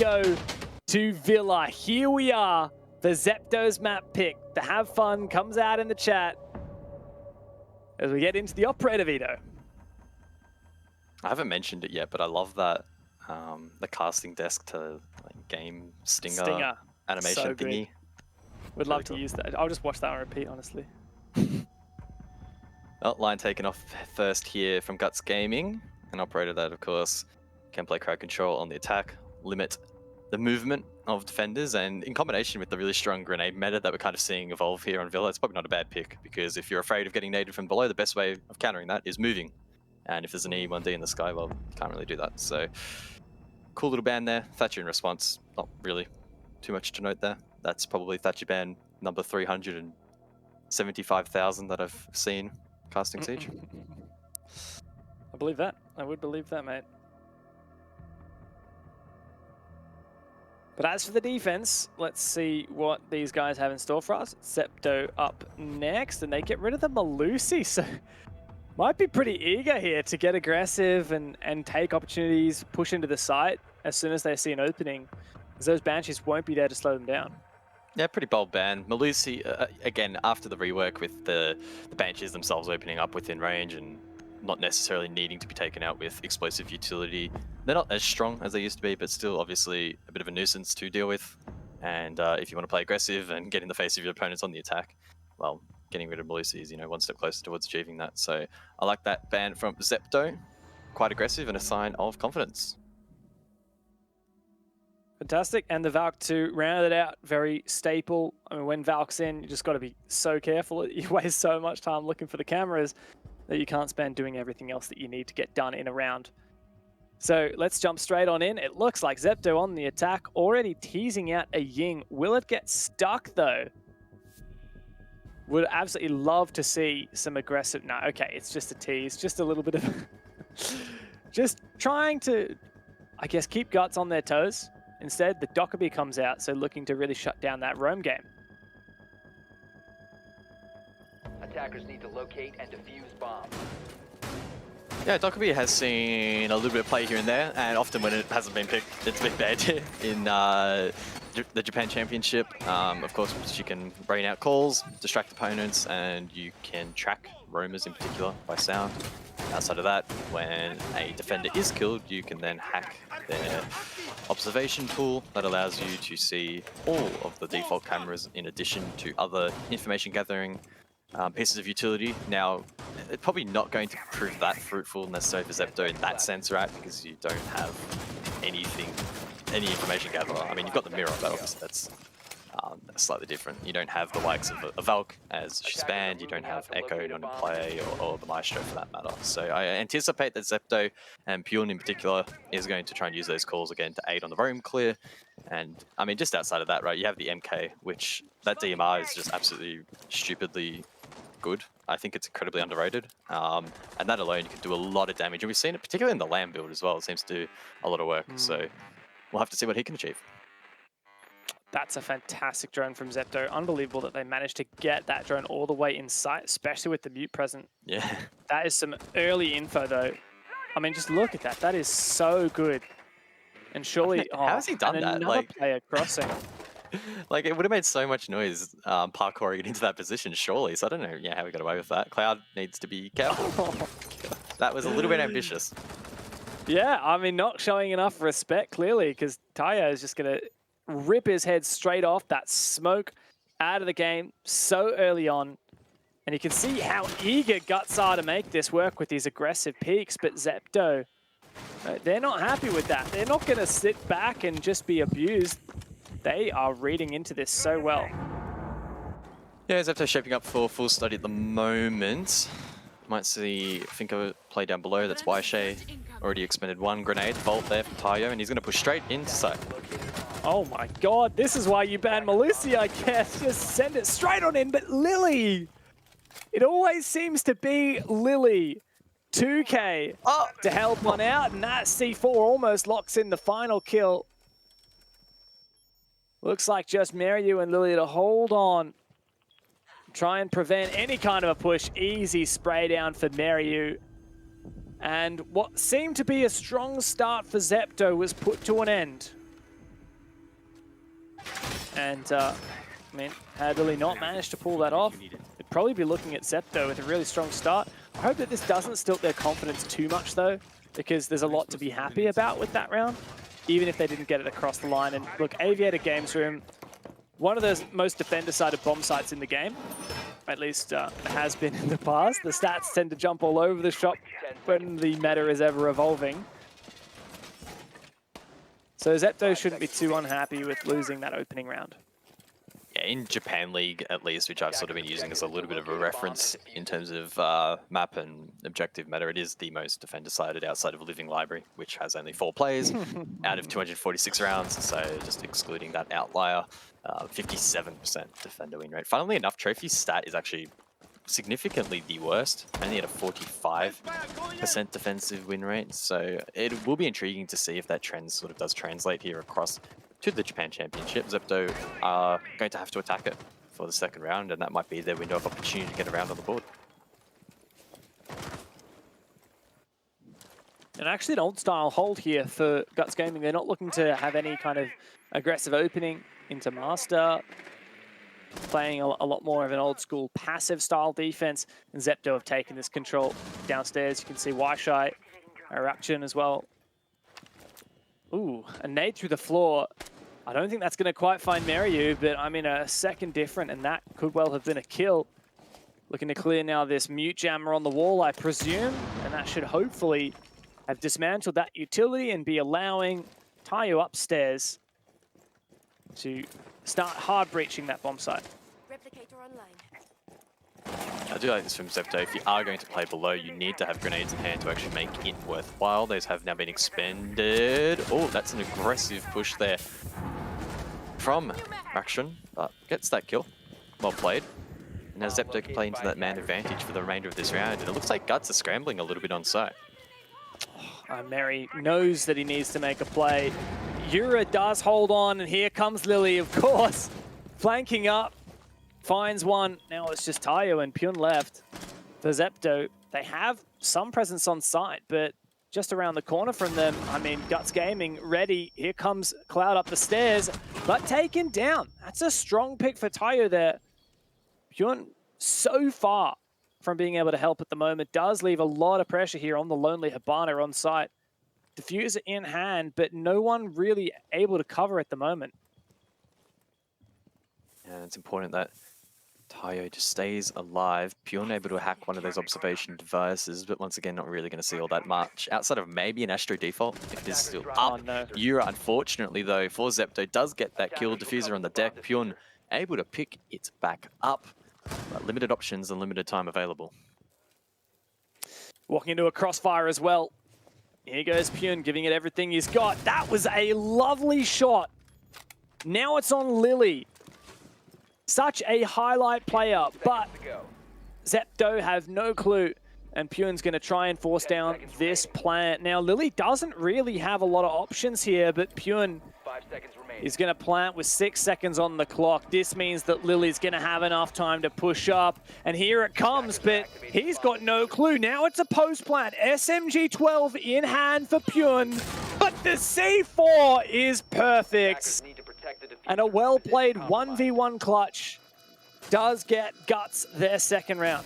go to Villa. Here we are, the Zepto's map pick. The Have Fun comes out in the chat as we get into the operator veto. I haven't mentioned it yet, but I love that the casting desk to like, game stinger animation so thingy. Would love to use that. I'll just watch that on repeat, honestly. Oh, line taken off first here from Guts Gaming. An operator that, of course, can play crowd control on the attack, limit the movement of defenders, and in combination with the really strong grenade meta that we're kind of seeing evolve here on Villa, it's probably not a bad pick, because if you're afraid of getting naded from below, the best way of countering that is moving. And if there's an E1D in the sky, well, you can't really do that. So, cool little band there. Thatcher in response, not really too much to note there. That's probably Thatcher band number 375,000 that I've seen casting Siege. I believe that. I would believe that, mate. But as for the defense, let's see what these guys have in store for us. Zepto up next, and they get rid of the Malusi, so might be pretty eager here to get aggressive and take opportunities, push into the site as soon as they see an opening, because those Banshees won't be there to slow them down. Yeah, pretty bold ban. Malusi, again, after the rework with the Banshees themselves opening up within range and not necessarily needing to be taken out with explosive utility, they're not as strong as they used to be, but still obviously a bit of a nuisance to deal with. And if you want to play aggressive and get in the face of your opponents on the attack, well, getting rid of Malusi is, one step closer towards achieving that. So I like that ban from Zepto. Quite aggressive and a sign of confidence. Fantastic. And the Valk to round it out, very staple. I mean, when Valk's in, you just got to be so careful. You waste so much time looking for the cameras that you can't spend doing everything else that you need to get done in a round. So let's jump straight on in. It looks like Zepto on the attack, already teasing out a Ying. Will it get stuck though? Would absolutely love to see some aggressive... No, okay, it's just a tease. Just a little bit of... just trying to, I guess, keep Guts on their toes. Instead, the Dockerby comes out, so looking to really shut down that roam game. Attackers need to locate and defuse bombs. Yeah, Dockerby has seen a little bit of play here and there, and often when it hasn't been picked, it's been bad in the Japan Championship. Of course, she can rain out calls, distract opponents, and you can track roamers in particular by sound. Outside of that, when a defender is killed, you can then hack their observation tool that allows you to see all of the default cameras in addition to other information gathering pieces of utility. Now, it's probably not going to prove that fruitful necessarily for Zepto in that sense, right? Because you don't have any information gatherer. I mean, you've got the mirror, but obviously that's slightly different. You don't have the likes of a Valk as she's banned, you don't have Echo not in play, or the Maestro for that matter. So I anticipate that Zepto, and Pune in particular, is going to try and use those calls again to aid on the roam clear. And I mean, just outside of that, right, you have the MK, which that DMR is just absolutely stupidly good. I think it's incredibly underrated. And that alone, you can do a lot of damage. And we've seen it particularly in the LAN build as well. It seems to do a lot of work. So we'll have to see what he can achieve. That's a fantastic drone from Zepto. Unbelievable that they managed to get that drone all the way in sight, especially with the mute present. Yeah. That is some early info, though. I mean, just look at that. That is so good. And surely... How has he done that? Like, player crossing. Like, it would have made so much noise parkouring into that position, surely. So I don't know how we got away with that. Cloud needs to be careful. That was a little bit ambitious. Yeah, I mean, not showing enough respect, clearly, because Taya is just going to rip his head straight off. That smoke out of the game so early on. And you can see how eager Guts are to make this work with these aggressive peaks. But Zepto, they're not happy with that. They're not going to sit back and just be abused. They are reading into this so well. Yeah, Zepto shaping up for full study at the moment. Might see Finko play down below. That's Waishe. Already expended one grenade. Bolt there from Tayo, and he's going to push straight into sight. Oh my god, this is why you ban Malusi, I guess. Just send it straight on in, but Lily! It always seems to be Lily. 2K to help one out, and that C4 almost locks in the final kill. Looks like just Mariu and Lily to hold on. Try and prevent any kind of a push. Easy spray down for Mariu. And what seemed to be a strong start for Zepto was put to an end. And, I mean, had Lily not managed to pull that off, they'd probably be looking at Zepto with a really strong start. I hope that this doesn't stilt their confidence too much, though, because there's a lot to be happy about with that round, even if they didn't get it across the line. And look, Aviator Games Room, one of the most defender-sided bomb sites in the game, at least has been in the past. The stats tend to jump all over the shop when the meta is ever evolving. So Zepto shouldn't be too unhappy with losing that opening round. Yeah, in Japan League, at least, which I've sort of been using as a little bit of a reference in terms of map and objective meta, it is the most defender-sided outside of Living Library, which has only 4 players out of 246 rounds. So just excluding that outlier, 57% defender win rate. Funnily enough, Trophy stat is actually significantly the worst, only at a 45% defensive win rate. So it will be intriguing to see if that trend sort of does translate here across to the Japan Championship. Zepto are going to have to attack it for the second round, and that might be their window of opportunity to get around on the board. And actually an old style hold here for Guts Gaming. They're not looking to have any kind of aggressive opening into Master, playing a lot more of an old school passive style defense. And Zepto have taken this control downstairs. You can see Waishai, Eruption as well. Ooh, a nade through the floor. I don't think that's going to quite find Meryu, but I mean, a second different, and that could well have been a kill. Looking to clear now this mute jammer on the wall, I presume, and that should hopefully have dismantled that utility and be allowing Tayo upstairs to start hard breaching that bomb site. Replicator online. I do like this from Zepto. If you are going to play below, you need to have grenades in hand to actually make it worthwhile. Those have now been expended. Oh, that's an aggressive push there from Action, but gets that kill. Well played. And now Zepto can play into that man advantage for the remainder of this round. And it looks like Guts are scrambling a little bit on site. Mary knows that he needs to make a play. Yura does hold on, and here comes Lily, of course, flanking up. Finds one. Now it's just Tayo and Pyun left for Zepto. They have some presence on site, but just around the corner from them, I mean, Guts Gaming ready. Here comes Cloud up the stairs, but taken down. That's a strong pick for Tayo there. Pyun so far from being able to help at the moment. Does leave a lot of pressure here on the lonely Hibana on site. Diffuser in hand, but no one really able to cover at the moment. And it's important that Tayo just stays alive. Pyun able to hack one of those observation devices, but once again, not really going to see all that much. Outside of maybe an Astro default, if it is still up. Oh, no. Yura, unfortunately, though, for Zepto, does get that kill. Diffuser on the deck. Pyun able to pick it back up. But limited options and limited time available. Walking into a crossfire as well. Here goes Pyun, giving it everything he's got. That was a lovely shot. Now it's on Lily. Such a highlight player, but Zepto have no clue, and Pyun's going to try and force down this plant. Now, Lily doesn't really have a lot of options here, but Pyun is going to plant with 6 seconds on the clock. This means that Lily's going to have enough time to push up, and here it comes, but he's got no clue. Now it's a post plant. SMG-12 in hand for Pyun, but the C4 is perfect. And a well-played 1v1 clutch does get Guts their second round.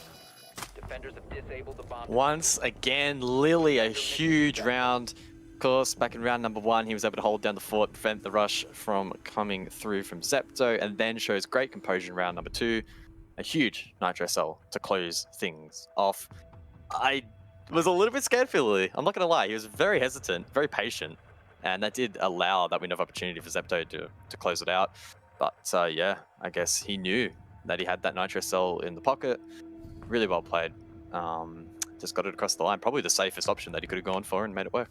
Once again, Lily, a huge round. Of course, back in round number 1, he was able to hold down the fort, prevent the rush from coming through from Zepto, and then shows great composure in round number 2. A huge Nitro Cell to close things off. I was a little bit scared for Lily. I'm not going to lie. He was very hesitant, very patient. And that did allow that window of opportunity for Zepto to close it out. But yeah, I guess he knew that he had that Nitro Cell in the pocket. Really well played. Just got it across the line. Probably the safest option that he could have gone for and made it work.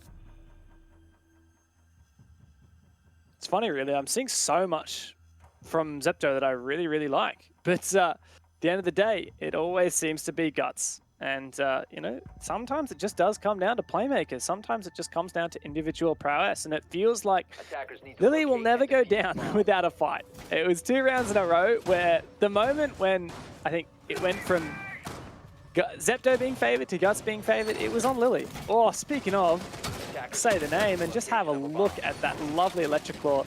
It's funny, really. I'm seeing so much from Zepto that I really, really like. But at the end of the day, it always seems to be Guts. And, you know, sometimes it just does come down to playmakers. Sometimes it just comes down to individual prowess. And it feels like Lily will never go down without a fight. It was 2 rounds in a row where the moment when I think it went from Zepto being favored to Guts being favored, it was on Lily. Oh, speaking of, say the name and just have a look at that lovely Electric Claw.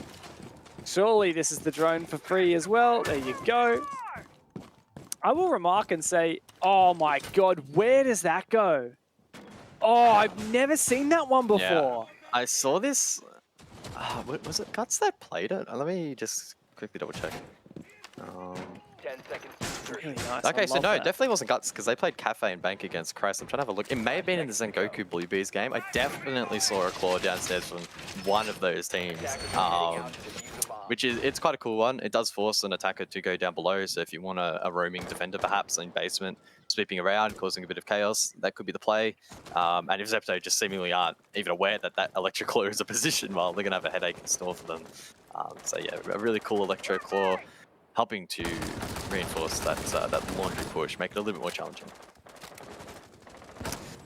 Surely this is the drone for free as well. There you go. I will remark and say, oh my god, where does that go? Oh, I've never seen that one before. Yeah. I saw this. What was it? Guts that played it? Let me just quickly double check. 10 seconds. Really nice. Okay, I so love no, it that. definitely wasn't Guts because they played Cafe and Bank against Christ. I'm trying to have a look. It may have been in the Zengoku Bluebees game. I definitely saw a claw downstairs from one of those teams. Which is, it's quite a cool one. It does force an attacker to go down below. So if you want a roaming defender perhaps in basement, sweeping around, causing a bit of chaos, that could be the play. And if Zepto just seemingly aren't even aware that that Electro Claw is a position, well, they're going to have a headache in store for them. So yeah, a really cool Electro Claw, helping to reinforce that that laundry push, make it a little bit more challenging.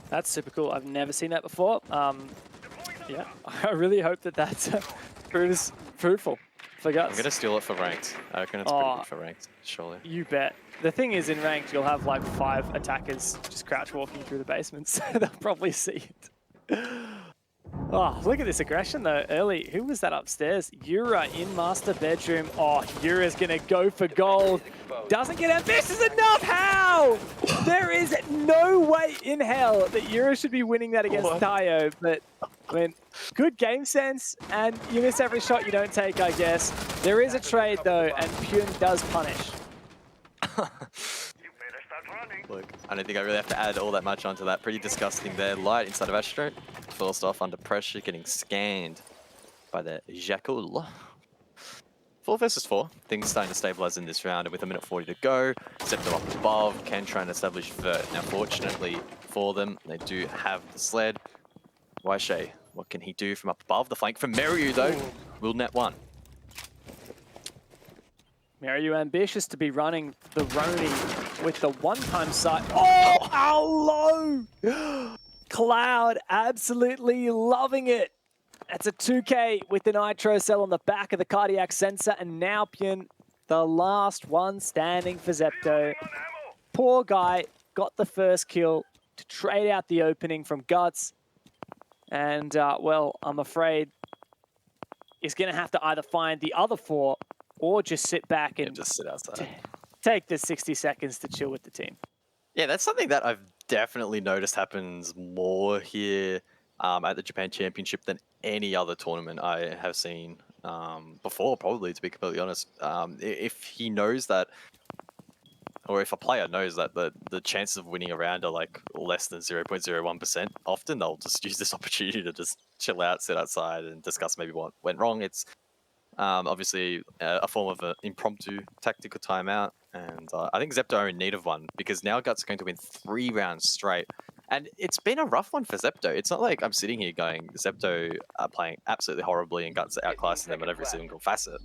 That's super cool. I've never seen that before. Yeah, I really hope that that proves fruitful for Guts. I'm going to steal it for ranked. I reckon it's pretty good for ranked, surely. You bet. The thing is, in ranked, you'll have like 5 attackers just crouch walking through the basements. They'll probably see it. Oh, look at this aggression though, early. Who was that upstairs? Yura in master bedroom. Oh, Yura's gonna go for gold. Doesn't get ambitious enough. How? There is no way in hell that Yura should be winning that against Tayo, but I mean, good game sense, and you miss every shot you don't take, I guess. There is a trade though, and Pyun does punish. Look, I don't think I really have to add all that much onto that. Pretty disgusting there. Light inside of Astro. Forced off under pressure, getting scanned by the Jackal. 4 versus 4. Things starting to stabilize in this round, and with a minute 40 to go, Zepto up above, can try and establish vert. Now, fortunately for them, they do have the sled. Waishe, what can he do from up above? The flank from Meryu, though, will net 1. Meryu ambitious to be running the Roni with the one-time sight. Oh, how low! Cloud absolutely loving it. That's a 2K with the Nitro Cell on the back of the cardiac sensor, and now Pyun, the last one standing for Zepto. Poor guy got the first kill to trade out the opening from Guts, and well, I'm afraid he's going to have to either find the other 4 or just sit back and just sit outside. Take the 60 seconds to chill with the team. Yeah, that's something that I've definitely noticed happens more here at the Japan Championship than any other tournament I have seen before, probably, to be completely honest. If he knows that, or if a player knows that the chances of winning a round are like less than 0.01%, often they'll just use this opportunity to just chill out, sit outside, and discuss maybe what went wrong. It's obviously a form of an impromptu tactical timeout, and I think Zepto are in need of one, because now Guts are going to win 3 rounds straight. And it's been a rough one for Zepto. It's not like I'm sitting here going, Zepto are playing absolutely horribly and Guts are outclassing them at every single facet.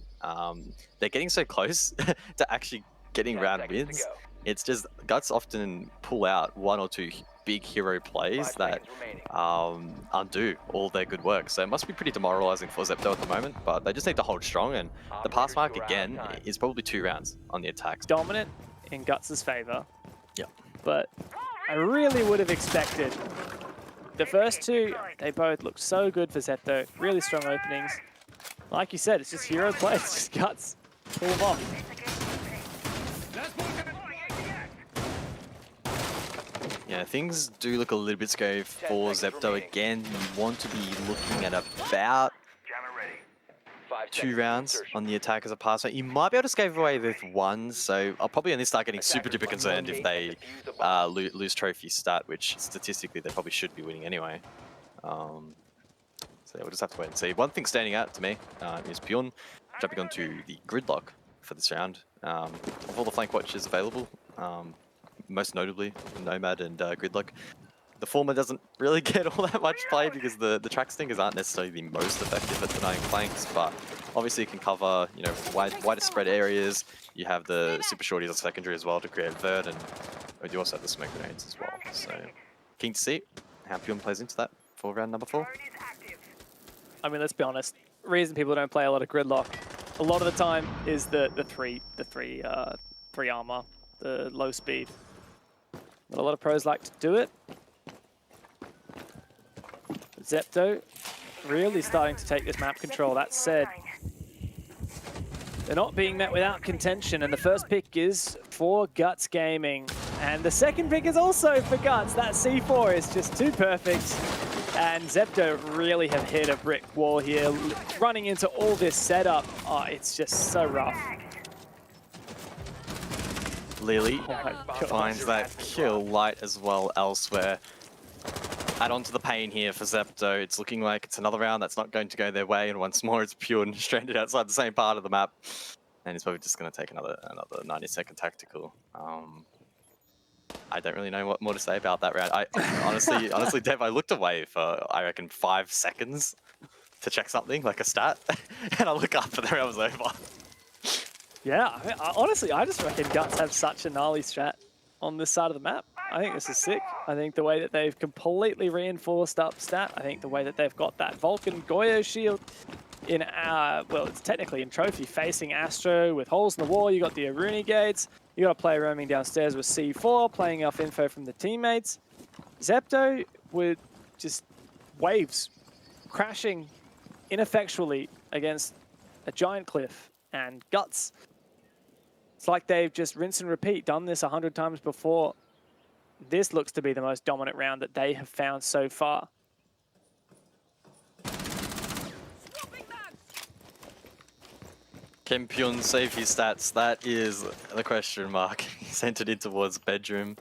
They're getting so close to actually getting round wins. It's just Guts often pull out 1 or 2 big hero plays that undo all their good work. So it must be pretty demoralizing for Zepto at the moment, but they just need to hold strong, and the pass mark again is probably 2 rounds on the attacks. Dominant in Guts' favor. Yeah. But I really would have expected the first 2, they both looked so good for Zepto. Really strong openings. Like you said, it's just hero plays, just Guts. Pull them off. Yeah, things do look a little bit scary for Zepto. Again, you want to be looking at about 2 rounds on the attack as a pass. You might be able to escape away with 1, so I'll probably only start getting super duper concerned if they lose trophy stat, which statistically they probably should be winning anyway. So yeah, we'll just have to wait and see. One thing standing out to me is Pyun jumping onto the gridlock for this round. Of all the flank watches available, most notably Nomad and Gridlock, the former doesn't really get all that much play because the track stingers aren't necessarily the most effective at denying flanks, but obviously it can cover, you know, wider spread areas. You have the super shorties on secondary as well to create vert, and you also have the smoke grenades as well. So keen to see how Pyun plays into that for round number 4. I mean, let's be honest. Reason people don't play a lot of Gridlock a lot of the time is the three armor, the low speed. Not a lot of pros like to do it. Zepto really starting to take this map control. That said, They're not being met without contention, and the first pick is for Guts Gaming. And the second pick is also for Guts. That C4 is just too perfect. And Zepto really have hit a brick wall here, running into all this setup. Oh, it's just so rough. Lily God. finds that kill light as well elsewhere. Add on to the pain here for Zepto. It's looking like it's another round that's not going to go their way, and once more it's Pure stranded outside the same part of the map. And he's probably just going to take another 90-second tactical. I don't really know what more to say about that round. I honestly, Dev, I looked away for, I reckon, 5 seconds to check something, like a stat, and I look up and the round was over. Yeah, honestly, I just reckon Guts have such a gnarly strat on this side of the map. I think this is sick. I think the way that they've completely reinforced up stat, I think the way that they've got that Vulcan Goyo shield in, well, it's technically in trophy, facing Astro with holes in the wall. You got the Aruni gates. You got a player roaming downstairs with C4, playing off info from the teammates. Zepto with just waves crashing ineffectually against a giant cliff, and Guts. It's like they've just rinse and repeat, done this 100 times before. This looks to be the most dominant round that they have found so far. Can Pyun save his stats? That is the question mark. He's entered in towards bedroom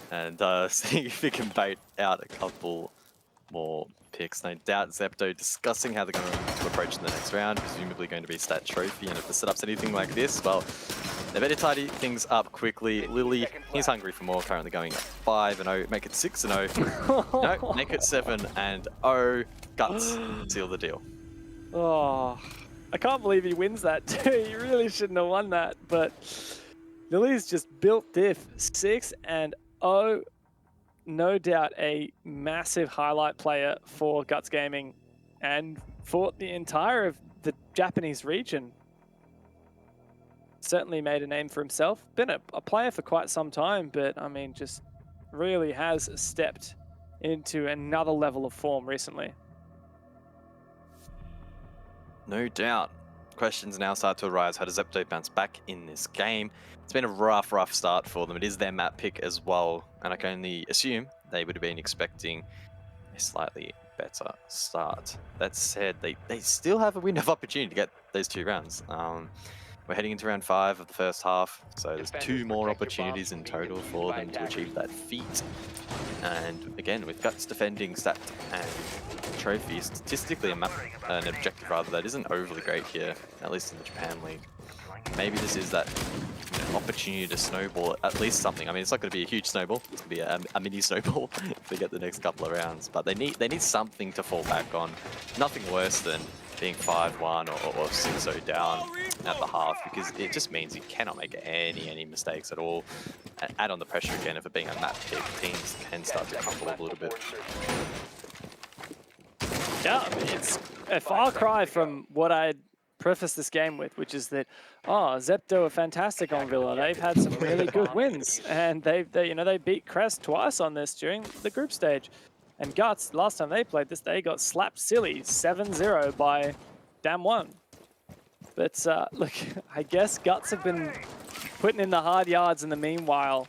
and seeing if he can bait out a couple more picks. No doubt Zepto discussing how they're going to approach in the next round, presumably going to be stat trophy, and if the setup's anything like this, well, they better tidy things up quickly. Lily, he's hungry for more, currently going 5-0, make it 6-0. No, make it 7-0. Guts, seal the deal. Oh, I can't believe he wins that too. He really shouldn't have won that, but Lily's just built diff 6-0. No doubt a massive highlight player for Guts Gaming and for the entire of the Japanese region. Certainly made a name for himself. Been a player for quite some time, but I mean, just really has stepped into another level of form recently. No doubt. Questions now start to arise. How does Zepto bounce back in this game? It's been a rough start for them. It is their map pick as well, and I can only assume they would have been expecting a slightly better start. That said, they still have a window of opportunity to get those 2 rounds. We're heading into round 5 of the first half, so there's 2 more opportunities in total for them to achieve that feat. And again, with Guts defending stat and trophy, statistically an objective rather, that isn't overly great here, at least in the Japan League. Maybe this is that opportunity to snowball at least something. I mean, it's not going to be a huge snowball. It's going to be a mini snowball if they get the next couple of rounds. But they need something to fall back on. Nothing worse than being 5-1 or 6-0 down at the half, because it just means you cannot make any mistakes at all. And add on the pressure again of it being a map pick, teams can start to crumble a little bit. Yeah, I mean, it's a far cry from what I'd preface this game with, which is that, Zepto are fantastic on Villa. They've had some really good wins, and they beat Crest twice on this during the group stage. And Guts, last time they played this, they got slapped silly 7-0 by Dam1. But look, I guess Guts have been putting in the hard yards in the meanwhile.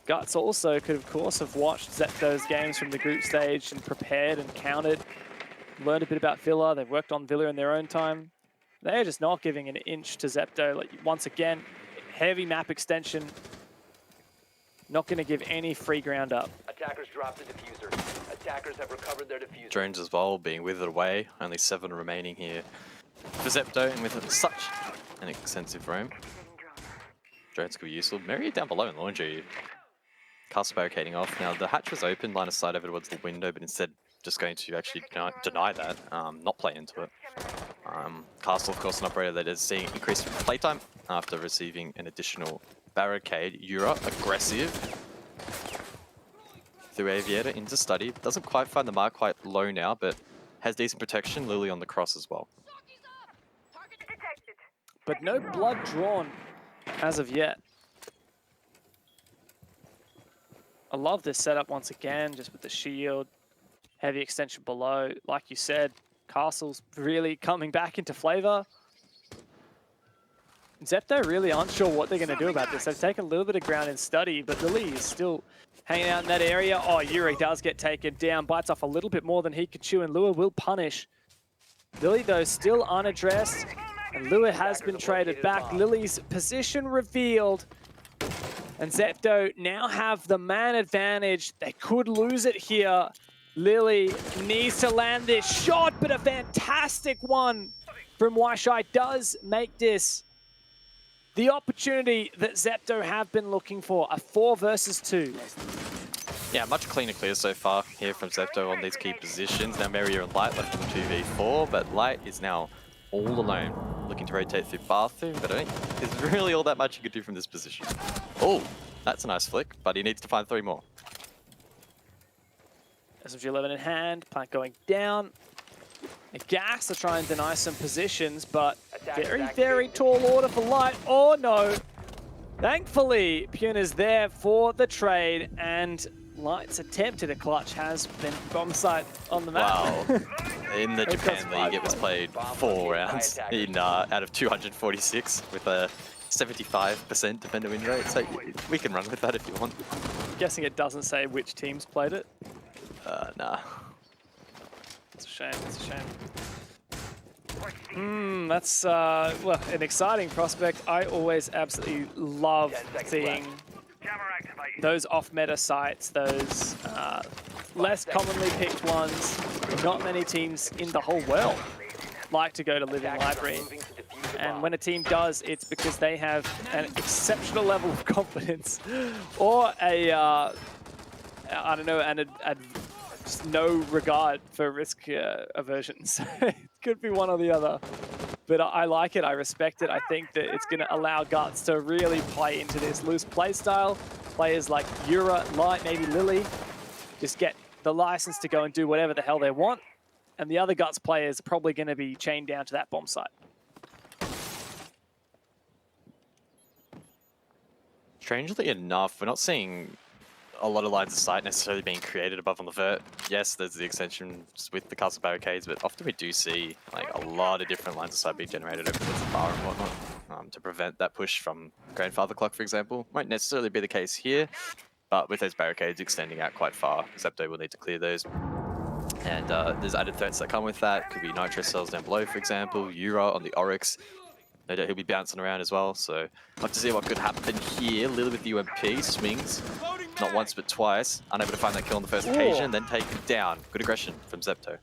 Guts also could, of course, have watched Zepto's games from the group stage and prepared and counted, learned a bit about Villa. They've worked on Villa in their own time. They're just not giving an inch to Zepto. Like, once again, heavy map extension. Not going to give any free ground up. Attackers dropped the diffuser. Attackers have recovered their diffuser. Drones as well being withered away. Only 7 remaining here for Zepto, and with such an extensive roam, drones could be useful. Myriad down below in laundry. Castle barricading off. Now the hatch was open, line of sight over towards the window, but instead just going to actually deny that, not play into it. Castle, of course, an operator that is seeing increased playtime after receiving an additional barricade. Yura, aggressive. Through Aviator into study. Doesn't quite find the mark, quite low now, but has decent protection. Lily on the cross as well. But no blood drawn as of yet. I love this setup once again, just with the shield, heavy extension below. Like you said, Castle's really coming back into flavor. Zepto really aren't sure what they're going to do about this. They've taken a little bit of ground in study, but Lily is still hanging out in that area. Oh, Yuri does get taken down, bites off a little bit more than he could chew, and Lua will punish. Lily, though, still unaddressed, and Lua has been traded back. Lily's position revealed, and Zepto now have the man advantage. They could lose it here. Lily needs to land this shot, but a fantastic one from Washai does make this the opportunity that Zepto have been looking for, a 4 versus 2. Yeah, much cleaner clear so far here from Zepto on these key positions. Now Mario and Light left in 2v4, but Light is now all alone, looking to rotate through bathroom, but I don't think there's really all that much you could do from this position. Oh, that's a nice flick, but he needs to find 3 more. SMG-11 in hand, plant going down. A gas to try and deny some positions, but very, very tall order for Light. Oh no! Thankfully, Puna's there for the trade, and Light's attempt at a clutch has been bomb site on the map. Wow. In the Japan League, it was played 4 rounds in out of 246 with a 75% defender win rate. So we can run with that if you want. I'm guessing it doesn't say which teams played it. Nah. It's a shame, it's a shame. That's well, an exciting prospect. I always absolutely love seeing those off-meta sites, those less commonly picked ones. Not many teams in the whole world like to go to Living Library. And when a team does, it's because they have an exceptional level of confidence or a, I don't know, just no regard for risk aversion. So it could be one or the other. But I like it, I respect it. I think that it's going to allow Guts to really play into this loose play style. Players like Yura, Light, maybe Lily, just get the license to go and do whatever the hell they want. And the other Guts players are probably going to be chained down to that bomb site. Strangely enough, we're not seeing a lot of lines of sight necessarily being created above on the vert. Yes, there's the extensions with the castle barricades, but often we do see like a lot of different lines of sight being generated over the bar and whatnot to prevent that push from Grandfather Clock, for example. Won't necessarily be the case here, but with those barricades extending out quite far, Zepto will need to clear those. And there's added threats that come with that. Could be nitro cells down below, for example, Yura on the Oryx. No doubt he'll be bouncing around as well, so we'll have to see what could happen here. Lily with the UMP, swings, not once but twice. Unable to find that kill on the first occasion, then taken down. Good aggression from Zepto.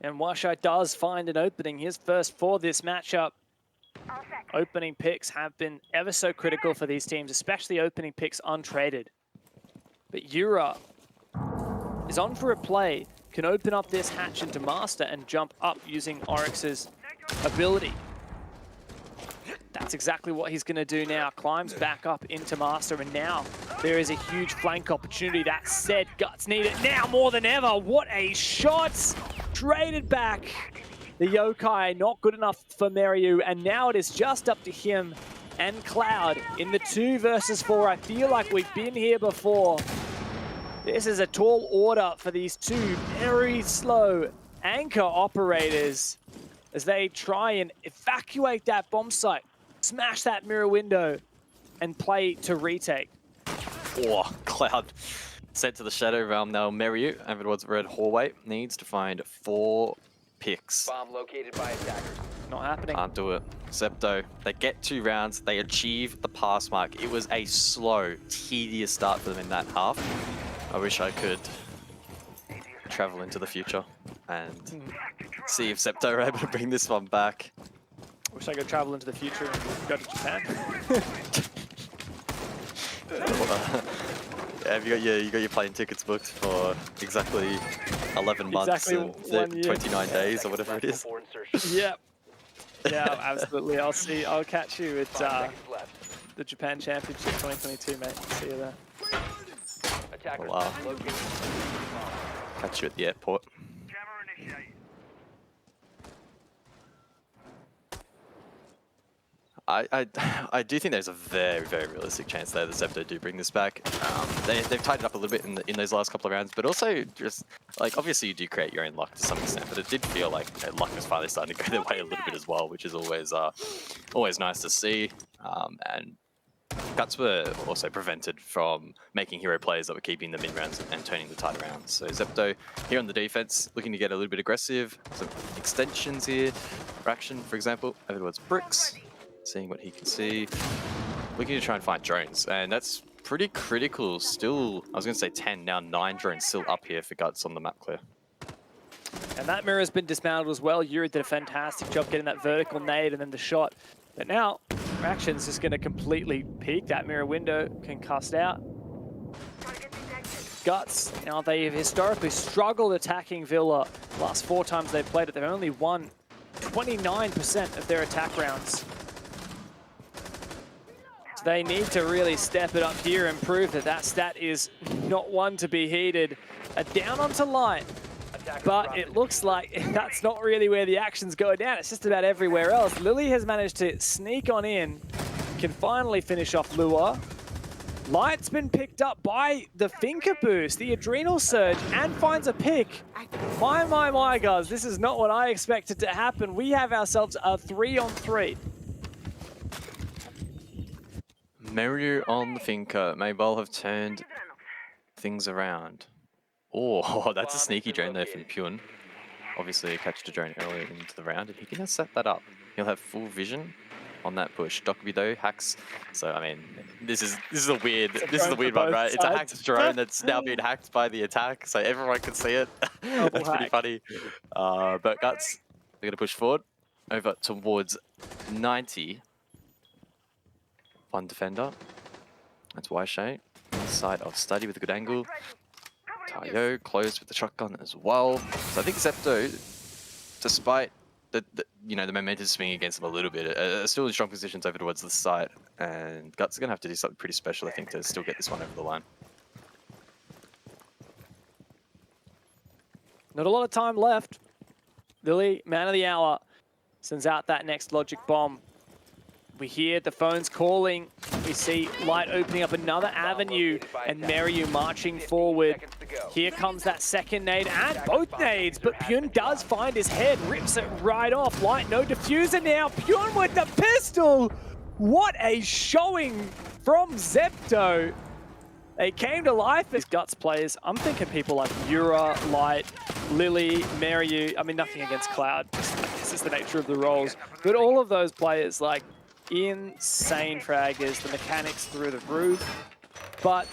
And Washai does find an opening, his first for this matchup. Opening picks have been ever so critical for these teams, especially opening picks untraded. But Yura is on for a play, can open up this hatch into Master and jump up using Oryx's ability. That's exactly what he's going to do now. Climbs back up into Master, and now there is a huge flank opportunity. That said, Guts need it now more than ever. What a shot! Traded back. The Yokai not good enough for Meryu, and now it is just up to him and Cloud in the 2 versus 4. I feel like we've been here before. This is a tall order for these two very slow anchor operators as they try and evacuate that bomb site, smash that mirror window, and play to retake. Oh, Cloud sent to the Shadow Realm now. Meryu, over towards Red Hallway, needs to find 4 picks. Bomb located by attackers. Not happening. Can't do it. Zepto, they get 2 rounds, they achieve the pass mark. It was a slow, tedious start for them in that half. I wish I could travel into the future and see if Zepto are able to bring this one back. Wish I could travel into the future and go to Japan. Yeah, you got your plane tickets booked for exactly 11 months and 29 days or whatever it is. Yep. Yeah, absolutely. I'll catch you at the Japan Championship 2022, mate. See you there. Oh, wow. Catch you at the airport. I do think there's a very, very realistic chance there that Zepto do bring this back. They've tied it up a little bit in those last couple of rounds, but also just, like, obviously you do create your own luck to some extent, but it did feel like luck was finally starting to go their way a little bit as well, which is always nice to see. And Guts were also prevented from making hero plays that were keeping the mid-rounds and turning the tide around. So Zepto here on the defense, looking to get a little bit aggressive. Some extensions here. Fraction, for example, over towards Bricks. Seeing what he can see. Looking to try and find drones. And that's pretty critical still. I was going to say 10, now 9 drones still up here for Guts on the map clear. And that mirror has been dismantled as well. Yuri did a fantastic job getting that vertical nade and then the shot. But now, Action's just going to completely peek that mirror window, concussed out. Guts, now they've historically struggled attacking Villa. The last 4 times they've played it, they've only won 29% of their attack rounds. So they need to really step it up here and prove that that stat is not one to be heeded. Down onto line. But it looks like that's not really where the action's going down. It's just about everywhere else. Lily has managed to sneak on in, can finally finish off Lua. Light's been picked up by the Finger Boost, the Adrenal Surge, and finds a pick. My, guys, this is not what I expected to happen. We have ourselves a 3-on-3. Meru on the Finker may well have turned things around. Oh, that's a sneaky drone there from Pune. Obviously, catched a drone earlier into the round, and he can set that up. He'll have full vision on that push. Dokkaebi though hacks. So I mean, this is a weird one, right? It's a hacked drone that's now being hacked by the attack, so everyone can see it. That's pretty funny. But Guts, they're gonna push forward over towards 90. One defender. That's Waishe. Side of Study with a good angle. Tayo closed with the shotgun as well. So I think Zepto, despite the momentum swinging against them a little bit, are still in strong positions over towards the side. And Guts are going to have to do something pretty special, I think, to still get this one over the line. Not a lot of time left. Lily, man of the hour, sends out that next logic bomb. We hear the phones calling. We see Light opening up another avenue and Meryu marching forward. Here comes that second nade and both nades, but Pune does find his head, rips it right off. Light, no diffuser now. Pune with the pistol. What a showing from Zepto. They came to life as Guts players. I'm thinking people like Yura, Light, Lily, Meryu. I mean, nothing against Cloud. This is the nature of the roles. But all of those players, like, insane fraggers, the mechanics through the roof. But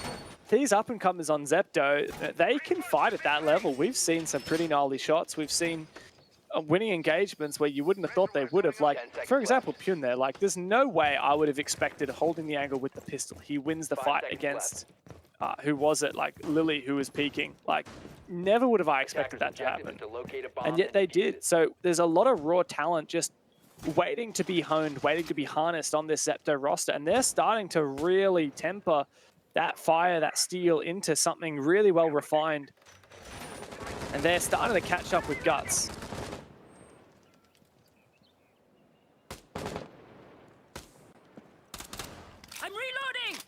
these up-and-comers on Zepto, they can fight at that level. We've seen some pretty gnarly shots. We've seen winning engagements where you wouldn't have thought they would have. Like, for example, Pune there. Like, there's no way I would have expected holding the angle with the pistol. He wins the fight against, who was it? Like, Lily, who was peeking. Like, never would have I expected that to happen. And yet they did. So there's a lot of raw talent just waiting to be honed, waiting to be harnessed on this Zepto roster. And they're starting to really temper that fire, that steel into something really well refined. And they're starting to catch up with Guts. I'm reloading!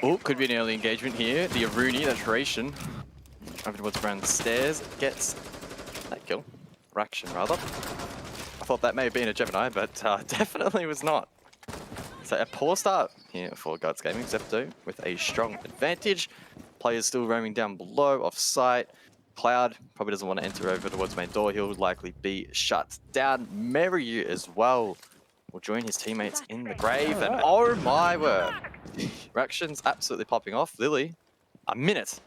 Oh, could be an early engagement here. The Aruni, that's Ration. Over towards around the stairs. Gets that kill. Raction, rather. I thought that may have been a Gemini, but definitely was not. So a poor start here for Guts Gaming. Zepto with a strong advantage. Players still roaming down below, off site. Cloud probably doesn't want to enter over towards main door. He'll likely be shut down. Meryu as well will join his teammates in the grave. And oh my word. Reactions absolutely popping off. Lily, a minute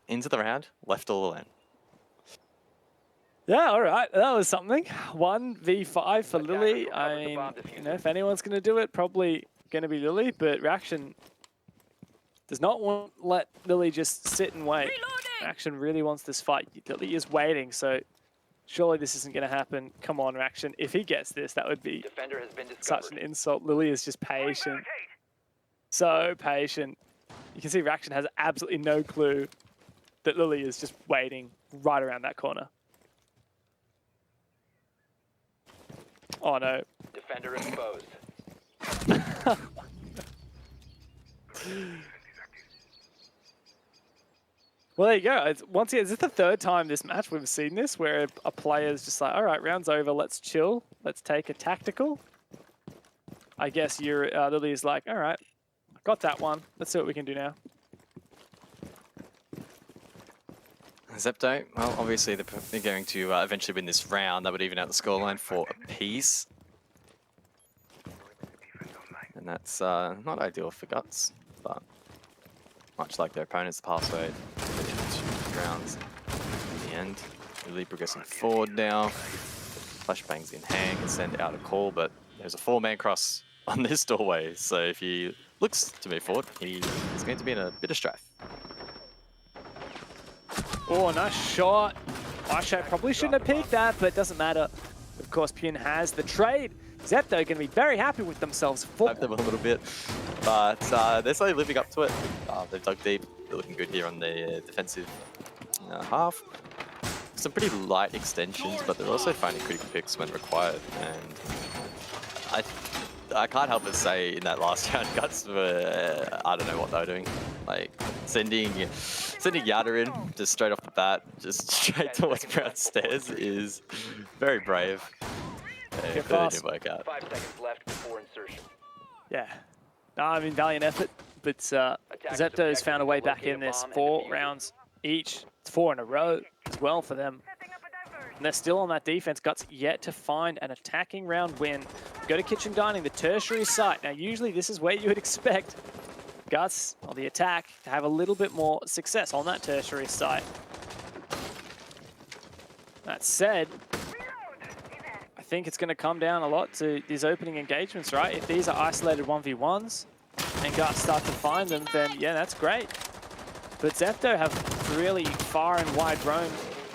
into the round, left all alone. Yeah, all right. That was something. 1v5 for Lily. I mean, you know, if anyone's going to do it, probably going to be Lily. But Reaction does not want to let Lily just sit and wait. Reaction really wants this fight. Lily is waiting, so surely this isn't going to happen. Come on, Reaction. If he gets this, that would be such an insult. Lily is just patient. So patient. You can see Reaction has absolutely no clue that Lily is just waiting right around that corner. Oh no. Defender exposed. Well, there you go. Once again, is this the third time this match we've seen this, where a player's just like, all right, round's over, let's chill, let's take a tactical. I guess Lily's like, all right, got that one. Let's see what we can do now. Zepto, well, obviously they're going to eventually win this round. That would even out the scoreline for a piece. And that's not ideal for Guts, but much like their opponents, the password, 2 rounds in the end. Really progressing forward now. Flashbangs in hand, can send out a call, but there's a 4-man cross on this doorway. So if he looks to move forward, he is going to be in a bit of strife. Oh, nice shot. Washo probably shouldn't have picked that, but it doesn't matter. Of course, Pyun has the trade. Zepto going to be very happy with themselves. Hyped them a little bit, but they're slowly living up to it. They've dug deep. They're looking good here on the defensive half. Some pretty light extensions, but they're also finding critical picks when required. And I can't help but say in that last round, Guts were, I don't know what they were doing. Like sending Yada in just straight off the bat, just straight towards Brown stairs is very brave. It didn't work out. 5 seconds left before insertion. Yeah. No, I mean, valiant effort, but Zepto has found a way back in this. 4 rounds each. It's 4 in a row as well for them. And they're still on that defense. Guts yet to find an attacking round win. Go to Kitchen Dining, the tertiary site. Now, usually this is where you would expect Guts, on the attack, to have a little bit more success on that tertiary site. That said, I think it's going to come down a lot to these opening engagements, right? If these are isolated 1v1s and Guts start to find them, then yeah, that's great. But Zepto have really far and wide roam.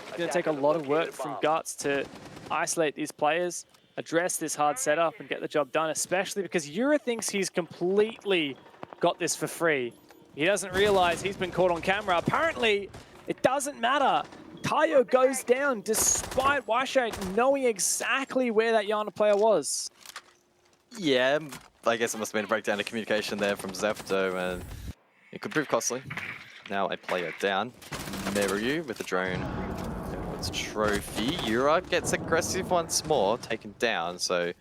It's going to take a lot of work from Guts to isolate these players, address this hard setup, and get the job done, especially because Yura thinks he's completely got this for free. He doesn't realize he's been caught on camera. Apparently, it doesn't matter. Tayo goes down despite Washo knowing exactly where that Yana player was. Yeah, I guess it must have been a breakdown of communication there from Zepto, and it could prove costly. Now a player down. Meru with the drone. It's trophy. Yura gets aggressive once more, taken down, so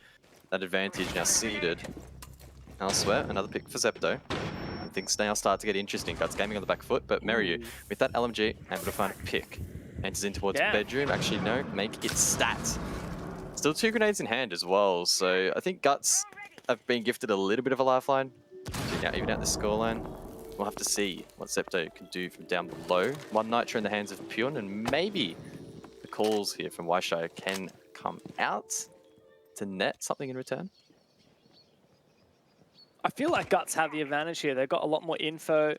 that advantage now ceded. Elsewhere, another pick for Zepto. And things now start to get interesting. Guts gaming on the back foot, but Meru with that LMG, able to find a pick. Enters in towards the bedroom. Actually, no, make it stat. Still 2 grenades in hand as well, so I think Guts have been gifted a little bit of a lifeline. So now even out the scoreline. We'll have to see what Zepto can do from down below. 1 Nitro in the hands of Pyun, and maybe the calls here from Washo can come out to net something in return. I feel like Guts have the advantage here. They've got a lot more info.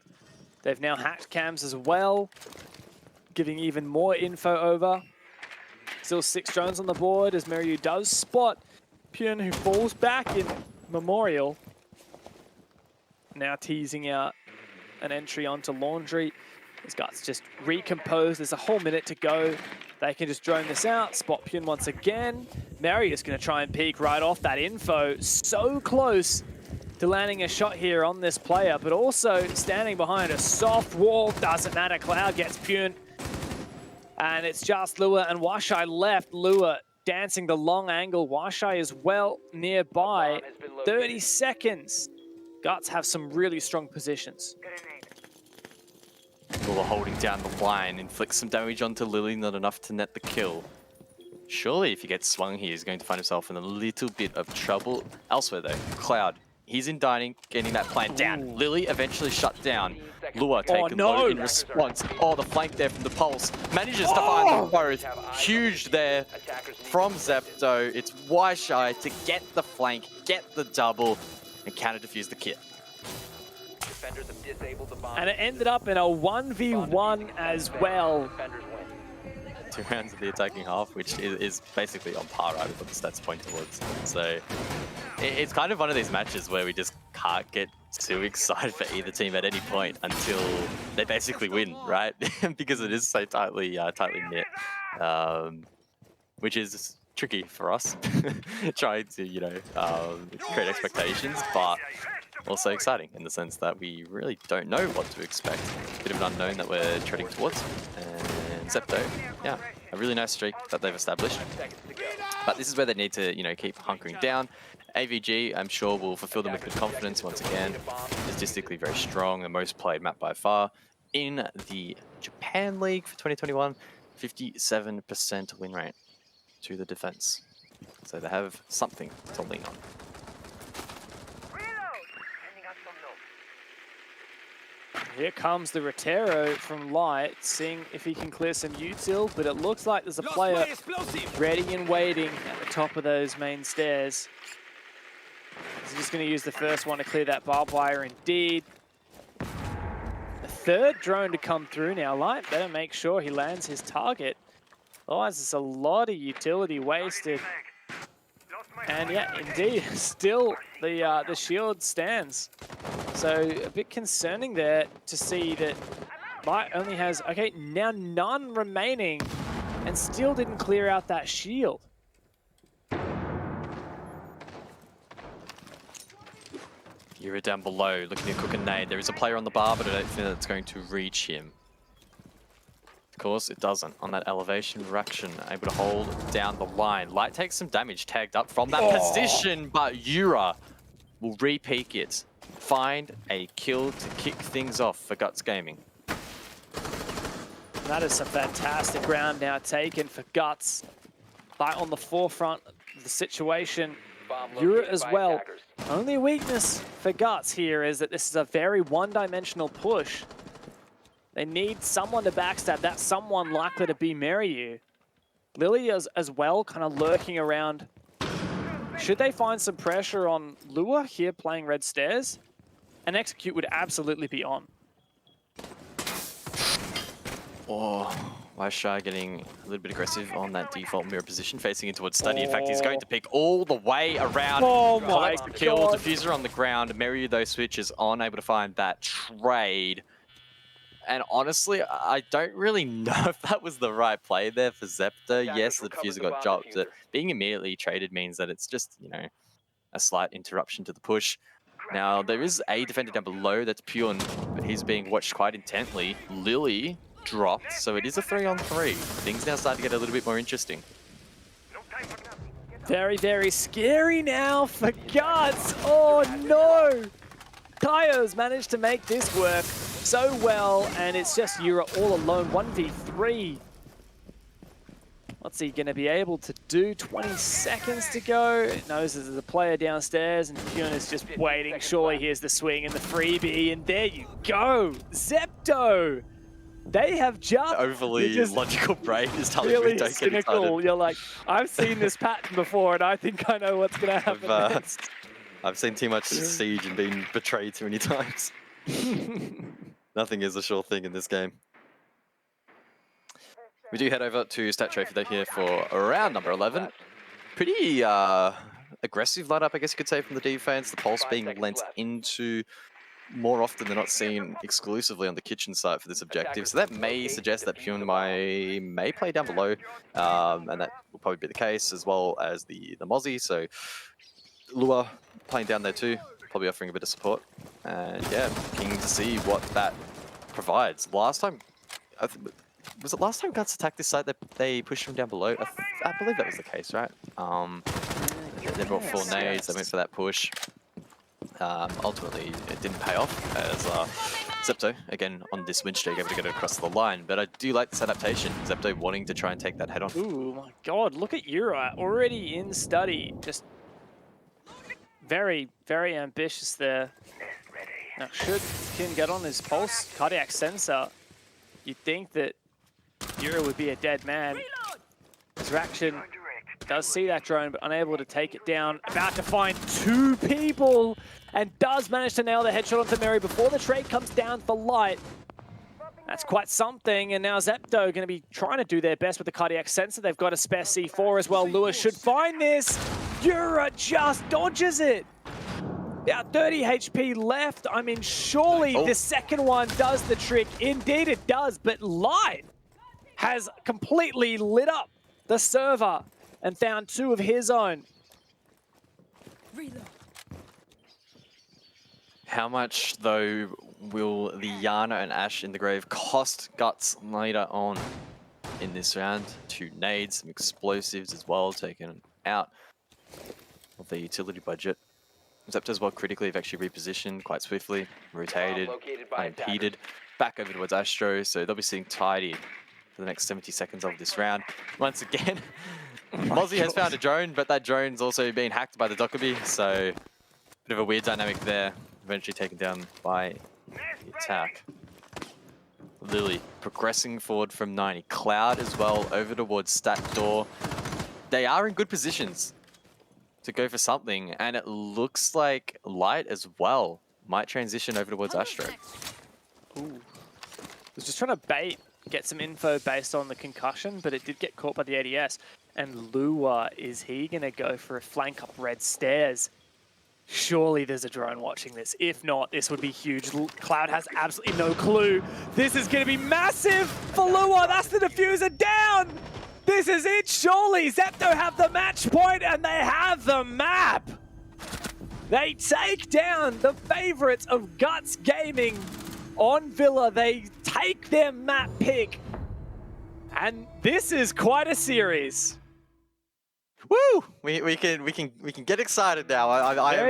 They've now hacked cams as well, giving even more info over. Still 6 drones on the board as Meru does spot Pyun, who falls back in Memorial. Now teasing out an entry onto Laundry. His Guts just recompose. There's a whole minute to go. They can just drone this out. Spot Pyun once again. Meru is going to try and peek right off that info. So close to landing a shot here on this player, but also standing behind a soft wall. Doesn't matter. Cloud gets Pyun. And it's just Lua and Washai left. Lua dancing the long angle. Washai is well nearby. 30 seconds. Guts have some really strong positions. Lua holding down the line, inflicts some damage onto Lily, not enough to net the kill. Surely if he gets swung here, he's going to find himself in a little bit of trouble. Elsewhere though, Cloud, he's in dining, getting that plant down. Lily eventually shut down. Lua taken low in response. Oh, the flank there from the Pulse. Manages to find them both. Huge there from Zepto. It's Waishai to get the flank, get the double, and counter defuse the kit. And it ended up in a 1v1 as well. 2 rounds of the attacking half, which is basically on par, right, with what the stats point towards. So it's kind of one of these matches where we just can't get too excited for either team at any point until they basically win, right? Because it is so tightly knit, which is tricky for us, trying to, you know, create expectations, but also exciting in the sense that we really don't know what to expect. Bit of an unknown that we're treading towards. And Zepto, yeah, a really nice streak that they've established. But this is where they need to, you know, keep hunkering down. AVG, I'm sure, will fulfill them with good confidence once again. Statistically very strong, the most played map by far. In the Japan League for 2021, 57% win rate to the defense. So they have something to lean on. Here comes the Rotero from Light, seeing if he can clear some util, but it looks like there's a player ready and waiting at the top of those main stairs. He's just going to use the first one to clear that barbed wire indeed. The third drone to come through now. Light better make sure he lands his target. Otherwise, there's a lot of utility wasted. And yeah, indeed, still the shield stands. So a bit concerning there to see that Light only has, okay, now none remaining and still didn't clear out that shield. You're down below, looking to cook a nade. There is a player on the bar, but I don't think that's going to reach him. Of course, it doesn't. On that elevation reaction, able to hold down the line. Light takes some damage tagged up from that position, but Yura will re-peek it. Find a kill to kick things off for Guts Gaming. That is some fantastic ground now taken for Guts. Light on the forefront of the situation. Yura as well. Only weakness for Guts here is that this is a very one-dimensional push. They need someone to backstab. That's someone likely to be Meryu. Lily as well, kind of lurking around. Should they find some pressure on Lua here playing red stairs? An execute would absolutely be on. Oh, Shy getting a little bit aggressive on that default mirror position, facing in towards Study. In fact, he's going to pick all the way around. Oh my Collects the kill, God. diffuser on the ground. Meryu, though, switches on, able to find that trade. And honestly, I don't really know if that was the right play there for Zepto. Yes, the diffuser got dropped, but being immediately traded means that it's just, you know, a slight interruption to the push. Now, there is a defender down below, that's Pune, but he's being watched quite intently. Lily dropped, so it is a 3-on-3. Things now start to get a little bit more interesting. Very, very scary now for Guts. Oh no! Kaio's managed to make this work so well, and it's just Yura all alone, 1v3. What's he going to be able to do? 20 seconds to go. It knows there's a player downstairs, and Pune is just waiting. Surely here's the swing and the freebie, and there you go. Zepto! They have just... Overly logical brain is telling really me don't get cynical. excited. You're like, I've seen this pattern before, and I think I know what's going to happen next. I've seen too much Siege and been betrayed too many times. Nothing is a sure thing in this game. We do head over to Stat Trophy though here for round number 11. Pretty aggressive lineup, I guess you could say, from the defense. The pulse being lent into more often than not seen exclusively on the kitchen site for this objective. So that may suggest that Pune may play down below, and that will probably be the case, as well as the Mozzie. So Lua playing down there too, probably offering a bit of support. And yeah, keen to see what that provides. Last time, was it last time Guts attacked this site that they pushed him down below? I believe that was the case, right? They brought 4 nades, they went for that push. Ultimately, it didn't pay off as Zepto, again, on this win streak, able to get it across the line. But I do like this adaptation. Zepto wanting to try and take that head on. Ooh, my God, look at Yura, already in study. Just very, very ambitious there. Now, should Kim get on his pulse cardiac sensor, you'd think that Yura would be a dead man. His reaction does see that drone, but unable to take it down. About to find 2 people, and does manage to nail the headshot onto Mary before the trade comes down for Light. That's quite something, and now Zepto going to be trying to do their best with the cardiac sensor. They've got a spare C4 as well. Lewis should find this. Yura just dodges it. About 30 HP left. I mean, surely the second one does the trick. Indeed it does, but Light has completely lit up the server. and found 2 of his own. Reload. How much, though, will the Yana and Ash in the grave cost Guts later on in this round? 2 nades, some explosives as well, taken out of the utility budget. Zepto as well critically have actually repositioned quite swiftly, rotated, Located by unimpeded, back over towards Astro, so they'll be sitting tidy for the next 70 seconds of this round. Once again, Mozzie has found a drone, but that drone's also being hacked by the Dokkaebi, so bit of a weird dynamic there, eventually taken down by the attack. Lily progressing forward from 90. Cloud as well over towards Stat Door. They are in good positions to go for something, and it looks like Light as well might transition over towards Astro. Ooh. Was just trying to bait, get some info based on the concussion, but it did get caught by the ADS. And Lua, is he going to go for a flank up red stairs? Surely there's a drone watching this. If not, this would be huge. Cloud has absolutely no clue. This is going to be massive for Lua. That's the diffuser down. This is it, surely. Zepto have the match point and they have the map. They take down the favorites of Guts Gaming on Villa. They take their map pick. And this is quite a series. Woo! We can get excited now. There